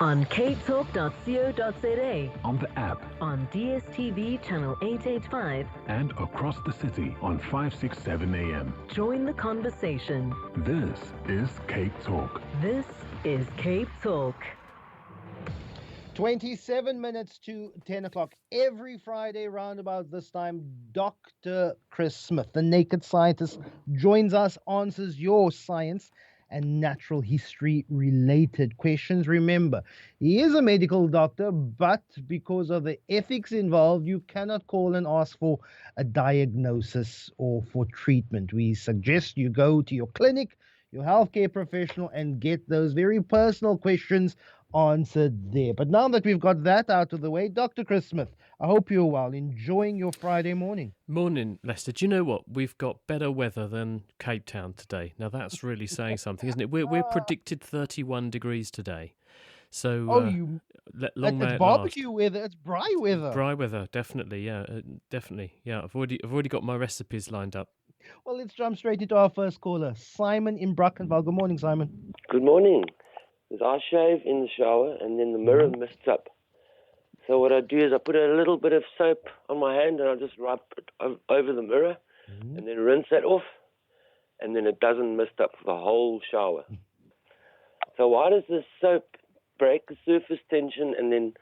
On capetalk.co.za, on the app, on DSTV channel 885, and across the city on 567 AM. join the conversation. This is Cape Talk. This is Cape Talk. 27 minutes to 10 o'clock. Every Friday, round about this time, Dr. Chris Smith, the naked scientist, joins us, answers your science and natural history related questions. Remember, he is a medical doctor, but because of the ethics involved, you cannot call and ask for a diagnosis or for treatment. We suggest you go to your clinic, your healthcare professional, and get those very personal questions answered there. But now that we've got that out of the way, Dr. Chris Smith, I hope you're well, enjoying your Friday morning. Morning, Lester. Do you know what? We've got better weather than Cape Town today. Now, that's really saying something, isn't it? We're predicted 31 degrees today. So, long may it's it barbecue last. weather, it's dry weather. Dry weather, definitely, yeah, definitely. Yeah, I've already got my recipes lined up. Well, let's jump straight into our first caller, Simon in Brackenfell. Good morning, Simon. Good morning. I shave in the shower and then the mirror mists up. So what I do is I put a little bit of soap on my hand and I just rub it over the mirror and then rinse that off, and then it doesn't mist up for the whole shower. So why does this soap break the surface tension and then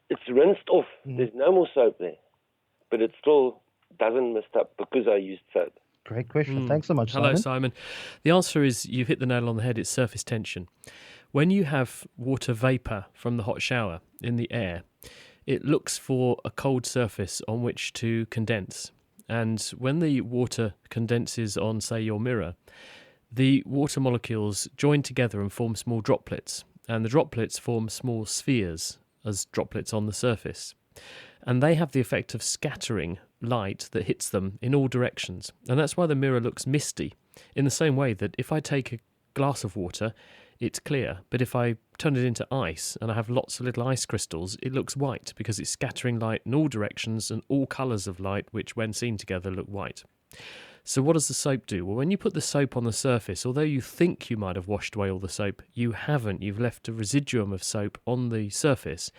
it's rinsed off? There's no more soap there, but it still doesn't mist up because I used soap. Great question. Thanks so much, Hello, Simon. Simon. The answer is you've hit the nail on the head. It's surface tension. When you have water vapour from the hot shower in the air, it looks for a cold surface on which to condense. And when the water condenses on, say, your mirror, the water molecules join together and form small droplets. And the droplets form small spheres as droplets on the surface. And they have the effect of scattering light that hits them in all directions. And that's why the mirror looks misty, in the same way that if I take a glass of water, it's clear, but if I turn it into ice and I have lots of little ice crystals, it looks white because it's scattering light in all directions and all colours of light, which when seen together look white. So what does the soap do? Well, when you put the soap on the surface, although you think you might have washed away all the soap, you haven't. You've left a residuum of soap on the surface.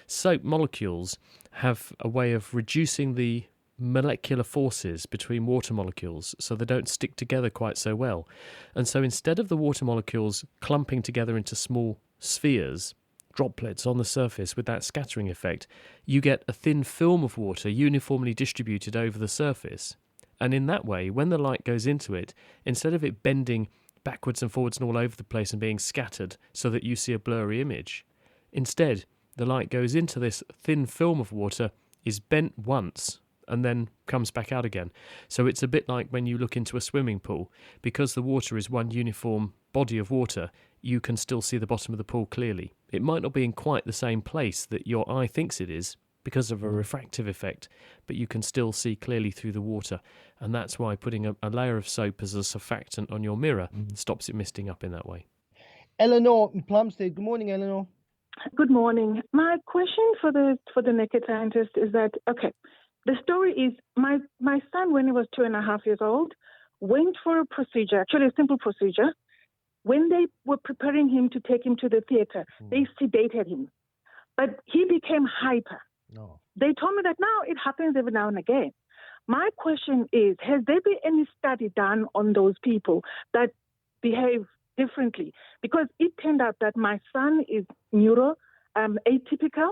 Soap molecules have a way of reducing the molecular forces between water molecules so they don't stick together quite so well. And so instead of the water molecules clumping together into small spheres, droplets on the surface with that scattering effect, you get a thin film of water uniformly distributed over the surface. And in that way, when the light goes into it, instead of it bending backwards and forwards and all over the place and being scattered so that you see a blurry image, instead the light goes into this thin film of water, is bent once, and then comes back out again. So it's a bit like when you look into a swimming pool. Because the water is one uniform body of water, you can still see the bottom of the pool clearly. It might not be in quite the same place that your eye thinks it is because of a refractive effect, but you can still see clearly through the water. And that's why putting a layer of soap as a surfactant on your mirror stops it misting up in that way. Eleanor in Plumstead. Good morning, Eleanor. Good morning. My question for the naked scientist is that, okay, the story is my son, when he was 2.5 years old, went for a procedure, actually a simple procedure. When they were preparing him to take him to the theater, they sedated him. But he became hyper. No. They told me that now it happens every now and again. My question is, has there been any study done on those people that behave differently? Because it turned out that my son is atypical.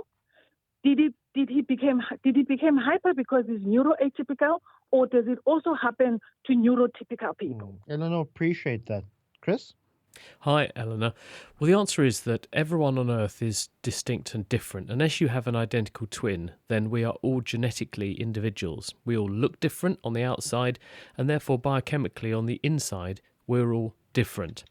Did he become hyper because he's neuroatypical, or does it also happen to neurotypical people? Eleanor, appreciate that. Chris? Hi, Eleanor. Well, the answer is that everyone on Earth is distinct and different. Unless you have an identical twin, then we are all genetically individuals. We all look different on the outside, and therefore biochemically on the inside, we're all different.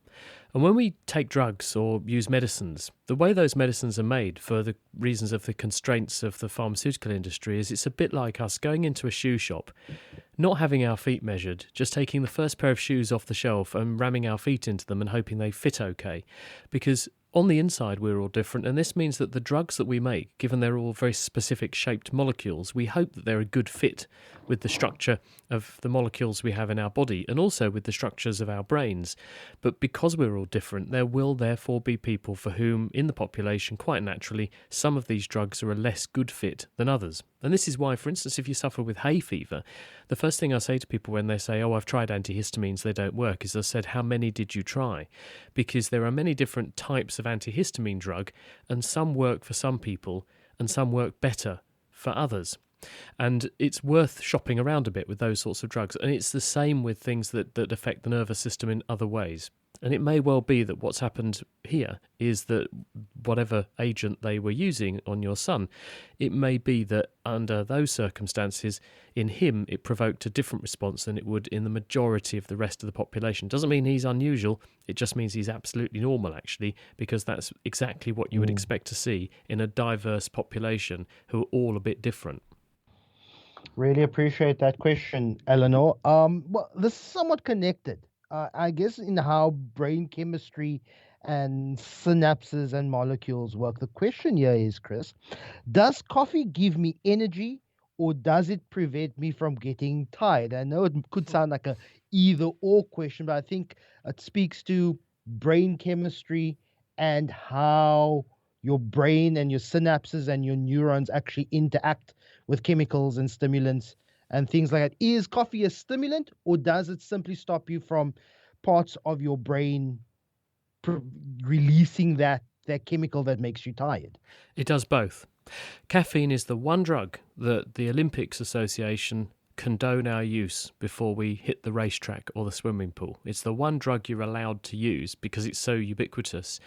And when we take drugs or use medicines, the way those medicines are made for the reasons of the constraints of the pharmaceutical industry is it's a bit like us going into a shoe shop, not having our feet measured, just taking the first pair of shoes off the shelf and ramming our feet into them and hoping they fit okay. Because on the inside, we're all different, and this means that the drugs that we make, given they're all very specific shaped molecules, we hope that they're a good fit with the structure of the molecules we have in our body and also with the structures of our brains. But because we're all different, there will therefore be people for whom, in the population, quite naturally, some of these drugs are a less good fit than others. And this is why, for instance, if you suffer with hay fever, the first thing I say to people when they say, oh, I've tried antihistamines, they don't work, is I said, how many did you try? Because there are many different types of antihistamine drug, and some work for some people and some work better for others. And it's worth shopping around a bit with those sorts of drugs. And it's the same with things that affect the nervous system in other ways. And it may well be that what's happened here is that whatever agent they were using on your son, it may be that under those circumstances, in him, it provoked a different response than it would in the majority of the rest of the population. Doesn't mean he's unusual. It just means he's absolutely normal, actually, because that's exactly what you would expect to see in a diverse population who are all a bit different. Really appreciate that question, Eleanor. Well, this is somewhat connected, I guess, in how brain chemistry and synapses and molecules work. The question here is, Chris, does coffee give me energy or does it prevent me from getting tired? I know it could sound like a either or question, but I think it speaks to brain chemistry and how your brain and your synapses and your neurons actually interact with chemicals and stimulants and things like that. Is coffee a stimulant, or does it simply stop you from parts of your brain releasing that chemical that makes you tired? It does both. Caffeine is the one drug that the Olympics Association condone our use before we hit the racetrack or the swimming pool. It's the one drug you're allowed to use because it's so ubiquitous.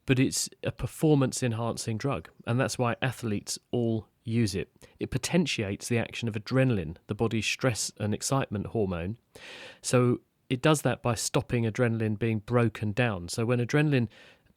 But it's a performance-enhancing drug, and that's why athletes all use it. It potentiates the action of adrenaline, the body's stress and excitement hormone. So it does that by stopping adrenaline being broken down. So when adrenaline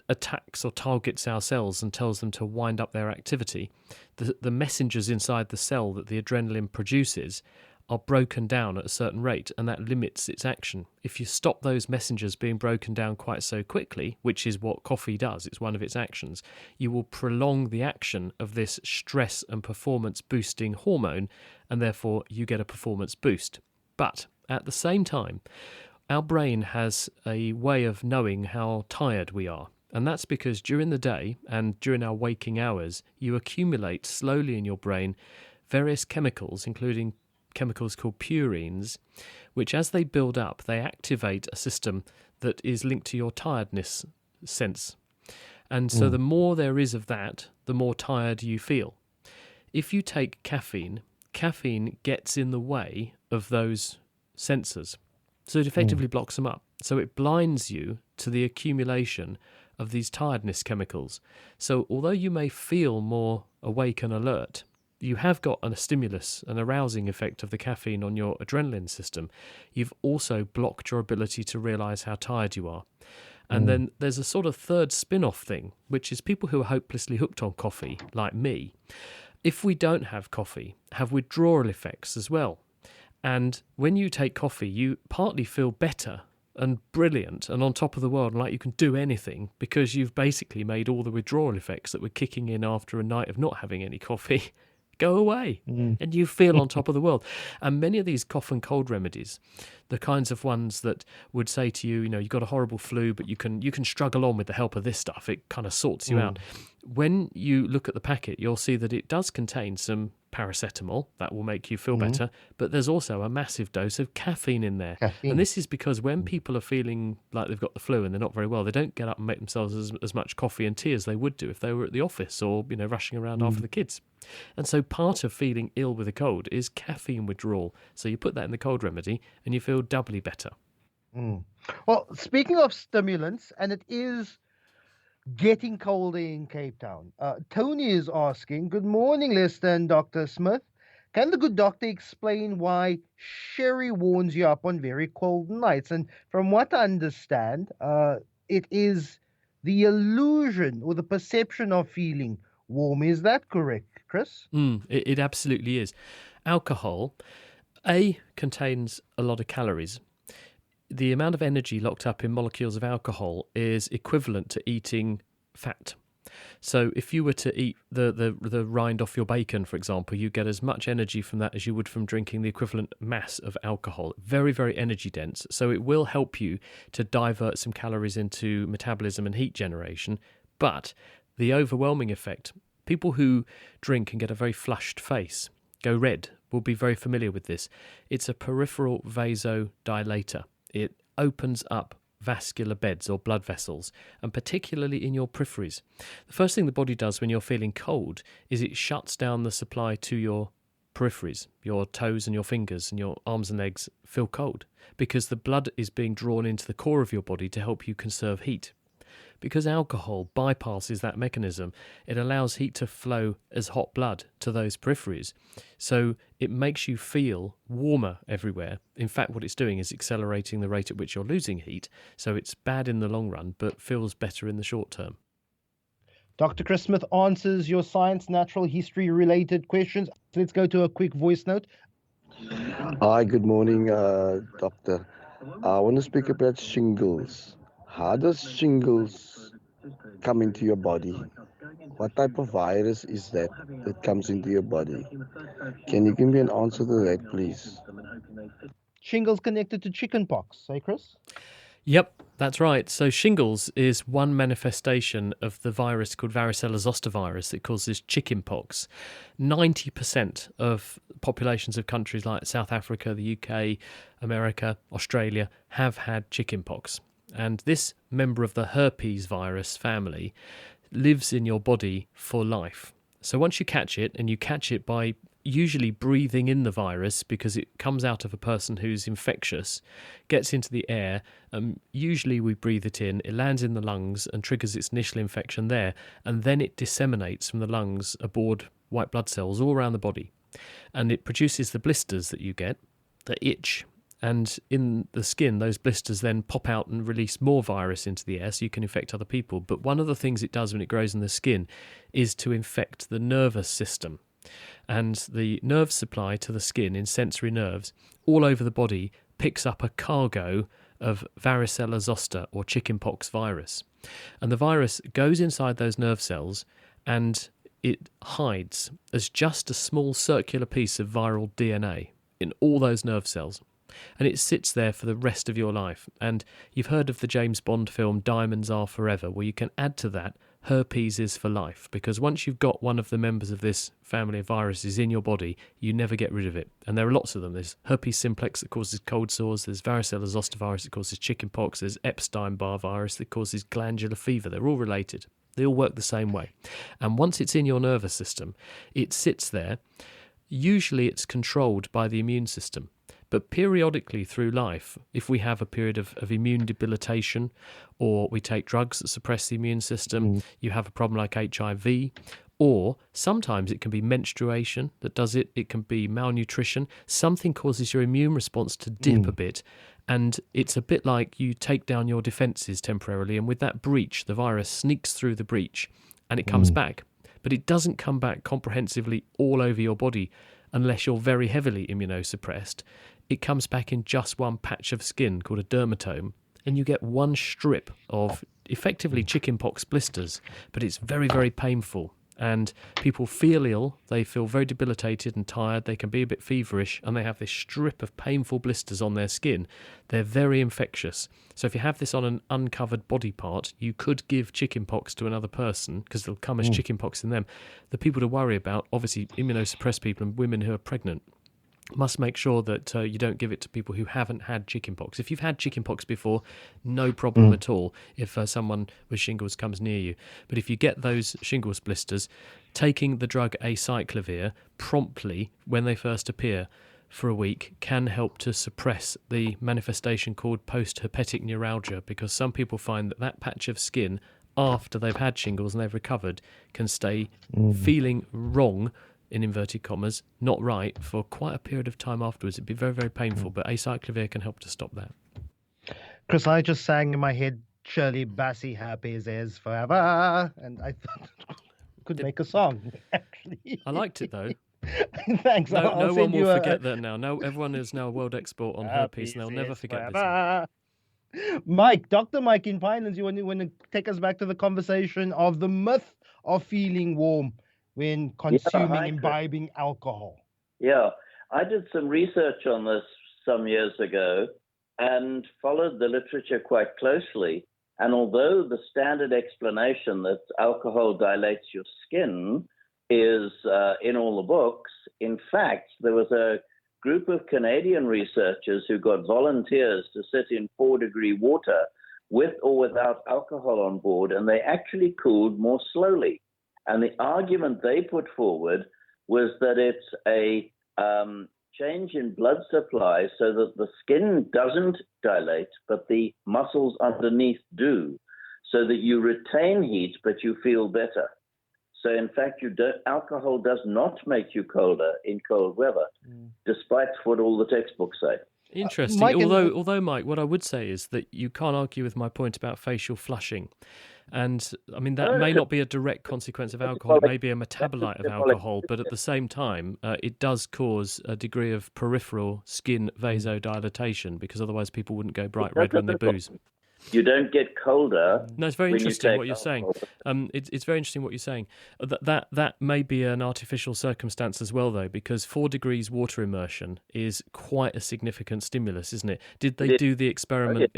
attacks or targets our cells and tells them to wind up their activity, the messengers inside the cell that the adrenaline produces are broken down at a certain rate, and that limits its action. If you stop those messengers being broken down quite so quickly, which is what coffee does, it's one of its actions, you will prolong the action of this stress and performance boosting hormone, and therefore you get a performance boost. But at the same time, our brain has a way of knowing how tired we are. And that's because during the day and during our waking hours, you accumulate slowly in your brain various chemicals, including chemicals called purines, which as they build up, they activate a system that is linked to your tiredness sense. And so the more there is of that, the more tired you feel. If you take caffeine, caffeine gets in the way of those sensors. So it effectively blocks them up. So it blinds you to the accumulation of these tiredness chemicals. So although you may feel more awake and alert, you have got a stimulus, an arousing effect of the caffeine on your adrenaline system. You've also blocked your ability to realise how tired you are. And then there's a sort of third spin-off thing, which is people who are hopelessly hooked on coffee, like me, if we don't have coffee, have withdrawal effects as well. And when you take coffee, you partly feel better and brilliant and on top of the world, and like you can do anything, because you've basically made all the withdrawal effects that were kicking in after a night of not having any coffee go away, and you feel on top of the world. And many of these cough and cold remedies, the kinds of ones that would say to you, you've got a horrible flu, but you can struggle on with the help of this stuff. It kind of sorts you out. When you look at the packet, you'll see that it does contain some paracetamol that will make you feel better, but there's also a massive dose of caffeine in there. And this is because when people are feeling like they've got the flu and they're not very well, they don't get up and make themselves as much coffee and tea as they would do if they were at the office or rushing around after the kids. And so part of feeling ill with a cold is caffeine withdrawal. So you put that in the cold remedy and you feel doubly better. Well, speaking of stimulants, and it is getting colder in Cape Town. Tony is asking, good morning, Lester and Dr. Smith. Can the good doctor explain why sherry warms you up on very cold nights? And from what I understand, it is the illusion or the perception of feeling warm. Is that correct, Chris? It absolutely is. Alcohol, contains a lot of calories. The amount of energy locked up in molecules of alcohol is equivalent to eating fat. So if you were to eat the rind off your bacon, for example, you get as much energy from that as you would from drinking the equivalent mass of alcohol. Very, very energy dense. So it will help you to divert some calories into metabolism and heat generation. But the overwhelming effect, people who drink and get a very flushed face, go red, will be very familiar with this. It's a peripheral vasodilator. It opens up vascular beds or blood vessels, and particularly in your peripheries. The first thing the body does when you're feeling cold is it shuts down the supply to your peripheries. Your toes and your fingers and your arms and legs feel cold because the blood is being drawn into the core of your body to help you conserve heat. Because alcohol bypasses that mechanism, it allows heat to flow as hot blood to those peripheries. So it makes you feel warmer everywhere. In fact, what it's doing is accelerating the rate at which you're losing heat. So it's bad in the long run, but feels better in the short term. Dr. Chris Smith answers your science, natural history related questions. Let's go to a quick voice note. Hi, good morning, doctor. I want to speak about shingles. How does shingles come into your body? What type of virus is that comes into your body? Can you give me an answer to that, please? Shingles connected to chickenpox, hey Chris? Yep, that's right. So shingles is one manifestation of the virus called varicella zoster virus that causes chickenpox. 90% of populations of countries like South Africa, the UK, America, Australia have had chickenpox. And this member of the herpes virus family lives in your body for life. So once you catch it, and you catch it by usually breathing in the virus because it comes out of a person who's infectious, gets into the air, usually we breathe it in, it lands in the lungs and triggers its initial infection there, and then it disseminates from the lungs aboard white blood cells all around the body. And it produces the blisters that you get, the itch, and in the skin, those blisters then pop out and release more virus into the air so you can infect other people. But one of the things it does when it grows in the skin is to infect the nervous system. And the nerve supply to the skin in sensory nerves all over the body picks up a cargo of varicella zoster or chickenpox virus. And the virus goes inside those nerve cells and it hides as just a small circular piece of viral DNA in all those nerve cells. And it sits there for the rest of your life. And you've heard of the James Bond film Diamonds Are Forever, where you can add to that herpes is for life, because once you've got one of the members of this family of viruses in your body, you never get rid of it. And there are lots of them. There's herpes simplex that causes cold sores, there's varicella zoster virus that causes chickenpox, there's Epstein-Barr virus that causes glandular fever. They're all related. They all work the same way. And once it's in your nervous system, it sits there. Usually it's controlled by the immune system. But periodically through life, if we have a period of immune debilitation, or we take drugs that suppress the immune system, you have a problem like HIV, or sometimes it can be menstruation that does it, it can be malnutrition, something causes your immune response to dip a bit, and it's a bit like you take down your defences temporarily, and with that breach, the virus sneaks through the breach, and it comes back. But it doesn't come back comprehensively all over your body unless you're very heavily immunosuppressed. It comes back in just one patch of skin called a dermatome, and you get one strip of effectively chickenpox blisters, but it's very, very painful. And people feel ill, they feel very debilitated and tired, they can be a bit feverish, and they have this strip of painful blisters on their skin. They're very infectious. So if you have this on an uncovered body part, you could give chickenpox to another person, because it'll come as chickenpox in them. The people to worry about, obviously immunosuppressed people and women who are pregnant, must make sure that you don't give it to people who haven't had chickenpox. If you've had chickenpox before, no problem at all if someone with shingles comes near you. But if you get those shingles blisters, taking the drug acyclovir promptly when they first appear for a week can help to suppress the manifestation called post-herpetic neuralgia, because some people find that that patch of skin after they've had shingles and they've recovered can stay feeling wrong, in inverted commas, not right, for quite a period of time afterwards. It'd be very, very painful, but acyclovir can help to stop that. Chris, I just sang in my head, Shirley Bassey, happy is forever. And I thought I could make a song, actually. I liked it, though. Thanks. No I'll one send you will forget that now. No, everyone is now a world expert on herpes, and they'll never forget this. Mike, Dr. Mike in Pinelands, you want to take us back to the conversation of the myth of feeling warm when consuming, hi, Chris. imbibing alcohol. Yeah, I did some research on this some years ago and followed the literature quite closely. And although the standard explanation that alcohol dilates your skin is in all the books, in fact, there was a group of Canadian researchers who got volunteers to sit in 4-degree water with or without alcohol on board, and they actually cooled more slowly. And the argument they put forward was that it's a change in blood supply so that the skin doesn't dilate, but the muscles underneath do, so that you retain heat, but you feel better. So in fact, alcohol does not make you colder in cold weather, despite what all the textbooks say. Interesting. Mike, although, Mike, what I would say is that you can't argue with my point about facial flushing. And I mean, that may not be a direct consequence of alcohol. It may be a metabolite of alcohol, but at the same time, it does cause a degree of peripheral skin vasodilatation, because otherwise people wouldn't go bright red when they booze. You don't get colder. No, it's very when you interesting take what you're saying. alcohol. It's very interesting what you're saying. That may be an artificial circumstance as well, though, because 4 degrees water immersion is quite a significant stimulus, isn't it? Did they do the experiment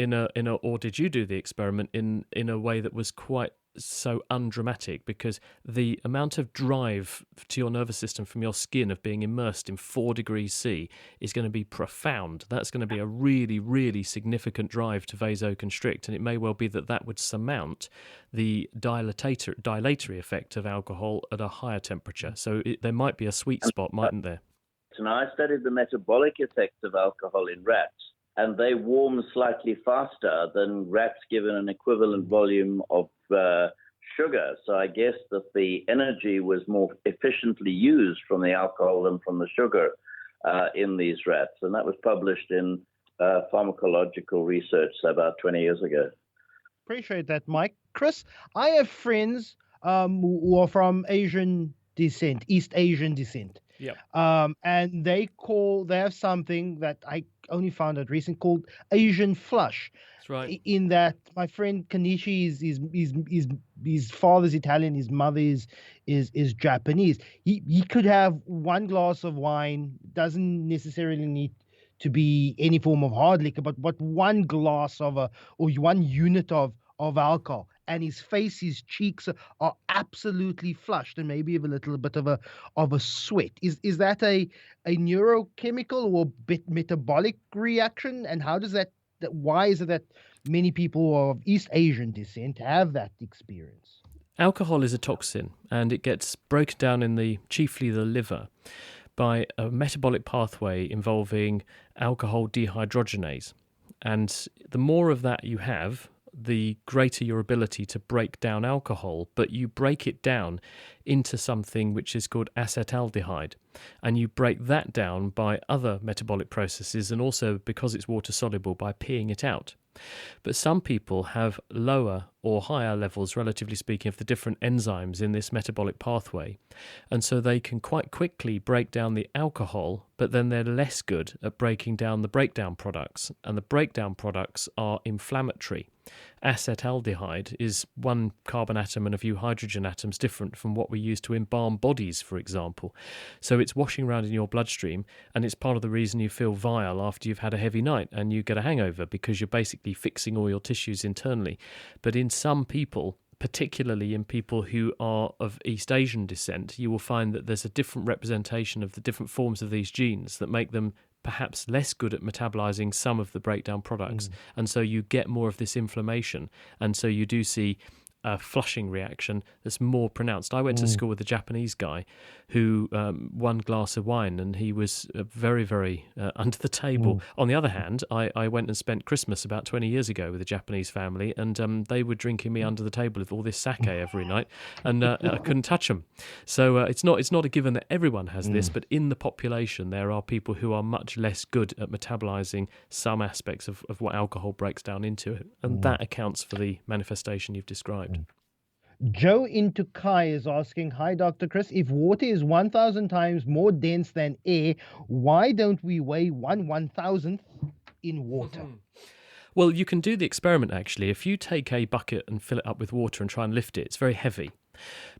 or did you do the experiment in a way that was quite so undramatic? Because the amount of drive to your nervous system from your skin of being immersed in 4 degrees C is going to be profound. That's going to be a really, really significant drive to vasoconstrict, and it may well be that would surmount the dilatory effect of alcohol at a higher temperature. So there might be a sweet spot, mightn't there? And I studied the metabolic effects of alcohol in rats, and they warm slightly faster than rats given an equivalent volume of sugar. So I guess that the energy was more efficiently used from the alcohol than from the sugar in these rats. And that was published in pharmacological research about 20 years ago. Appreciate that, Mike. Chris, I have friends who are from Asian descent, East Asian descent. Yeah. And they have something that I only found out recently called Asian flush. That's right. In that my friend Kanishi his father's Italian, his mother is Japanese. He could have one glass of wine, doesn't necessarily need to be any form of hard liquor, but one glass or one unit of alcohol, and his face, his cheeks are absolutely flushed, and maybe have a little bit of a sweat. Is that a neurochemical or metabolic reaction? And how does that why is it that many people of East Asian descent have that experience? Alcohol is a toxin, and it gets broken down in chiefly the liver by a metabolic pathway involving alcohol dehydrogenase. And the more of that you have, the greater your ability to break down alcohol, but you break it down into something which is called acetaldehyde, and you break that down by other metabolic processes, and also, because it's water soluble, by peeing it out. But some people have lower or higher levels, relatively speaking, of the different enzymes in this metabolic pathway, and so they can quite quickly break down the alcohol, but then they're less good at breaking down the breakdown products, and the breakdown products are inflammatory. Acetaldehyde is one carbon atom and a few hydrogen atoms different from what we use to embalm bodies, for example. So it's washing around in your bloodstream, and it's part of the reason you feel vile after you've had a heavy night and you get a hangover, because you're basically fixing all your tissues internally. But in some people, particularly in people who are of East Asian descent, you will find that there's a different representation of the different forms of these genes that make them perhaps less good at metabolizing some of the breakdown products. And so you get more of this inflammation. And so you do see a flushing reaction that's more pronounced. I went to school with a Japanese guy who one glass of wine, and he was very, very under the table. On the other hand, I went and spent Christmas about 20 years ago with a Japanese family, and they were drinking me under the table with all this sake every night, and I couldn't touch them. So it's not a given that everyone has this, but in the population there are people who are much less good at metabolizing some aspects of what alcohol breaks down into it, and that accounts for the manifestation you've described. Joe in Tukai is asking, hi, Dr. Chris, if water is 1,000 times more dense than air, why don't we weigh 1/1000th in water? Well, you can do the experiment actually. If you take a bucket and fill it up with water and try and lift it, it's very heavy.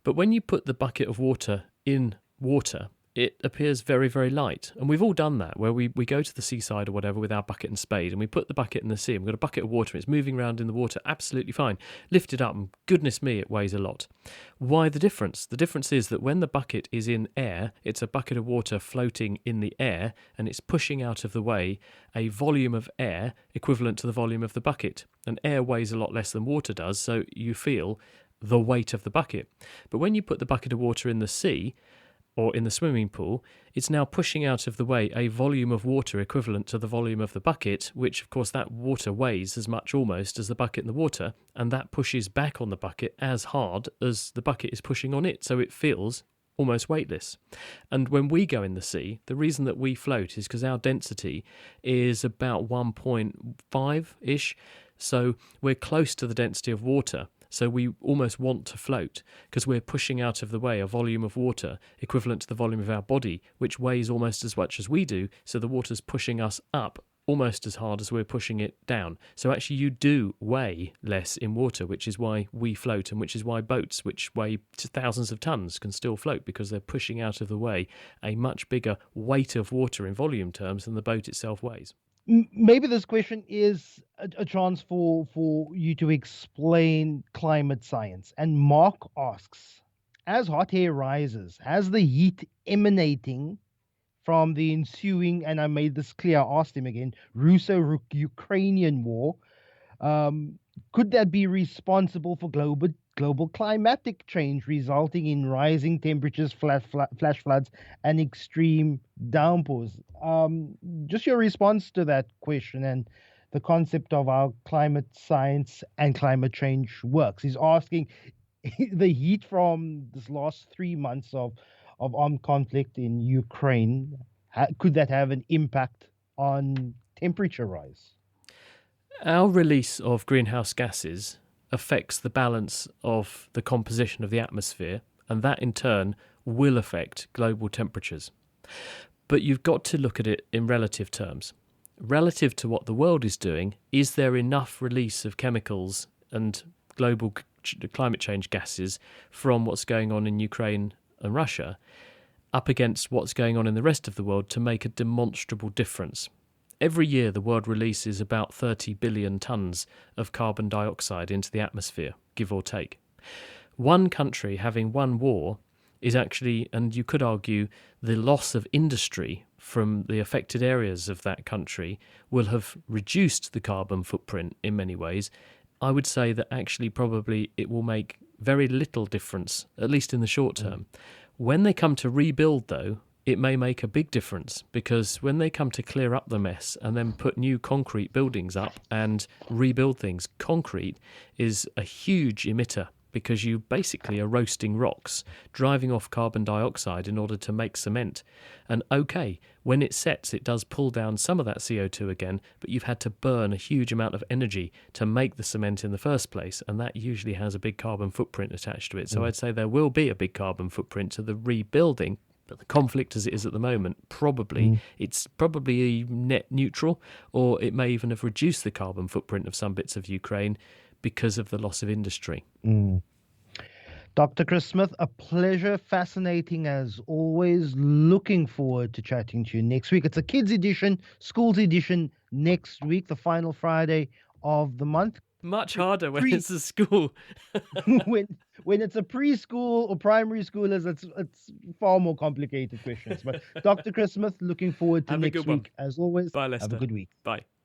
But when you put the bucket of water in water, it appears very, very light. And we've all done that, where we go to the seaside or whatever with our bucket and spade, and we put the bucket in the sea, and we've got a bucket of water, and it's moving around in the water absolutely fine. Lift it up, and goodness me, it weighs a lot. Why the difference? The difference is that when the bucket is in air, it's a bucket of water floating in the air, and it's pushing out of the way a volume of air equivalent to the volume of the bucket. And air weighs a lot less than water does, so you feel the weight of the bucket. But when you put the bucket of water in the sea, or in the swimming pool, it's now pushing out of the way a volume of water equivalent to the volume of the bucket, which of course that water weighs as much almost as the bucket in the water, and that pushes back on the bucket as hard as the bucket is pushing on it, so it feels almost weightless. And when we go in the sea, the reason that we float is because our density is about 1.5-ish, so we're close to the density of water. So we almost want to float because we're pushing out of the way a volume of water equivalent to the volume of our body, which weighs almost as much as we do. So the water's pushing us up almost as hard as we're pushing it down. So actually you do weigh less in water, which is why we float, and which is why boats, which weigh thousands of tons, can still float, because they're pushing out of the way a much bigger weight of water in volume terms than the boat itself weighs. Maybe this question is a chance for you to explain climate science. And Mark asks, as hot air rises, has the heat emanating from the ensuing, and I made this clear, I asked him again, Russo-Ukrainian war, could that be responsible for global climatic change, resulting in rising temperatures, flash floods, and extreme downpours? Just your response to that question and the concept of how climate science and climate change works. He's asking, the heat from this last 3 months of armed conflict in Ukraine, could that have an impact on temperature rise? Our release of greenhouse gases affects the balance of the composition of the atmosphere, and that in turn will affect global temperatures. But you've got to look at it in relative terms. Relative to what the world is doing, is there enough release of chemicals and global climate change gases from what's going on in Ukraine and Russia up against what's going on in the rest of the world to make a demonstrable difference? Every year the world releases about 30 billion tonnes of carbon dioxide into the atmosphere, give or take. One country having one war is actually, and you could argue, the loss of industry from the affected areas of that country will have reduced the carbon footprint in many ways. I would say that actually probably it will make very little difference, at least in the short term. When they come to rebuild, though, it may make a big difference, because when they come to clear up the mess and then put new concrete buildings up and rebuild things, concrete is a huge emitter, because you basically are roasting rocks, driving off carbon dioxide in order to make cement. And okay, when it sets, it does pull down some of that CO2 again, but you've had to burn a huge amount of energy to make the cement in the first place, and that usually has a big carbon footprint attached to it. So I'd say there will be a big carbon footprint to the rebuilding. But the conflict as it is at the moment, it's probably net neutral, or it may even have reduced the carbon footprint of some bits of Ukraine because of the loss of industry. Dr. Chris Smith, a pleasure, fascinating as always. Looking forward to chatting to you next week. It's a kids edition, schools edition next week, the final Friday of the month. Much harder when it's a school. when it's a preschool or primary schoolers, it's far more complicated questions. But Dr. Chris Smith, looking forward to next week. As always, Bye, Lester. Have a good week. Bye.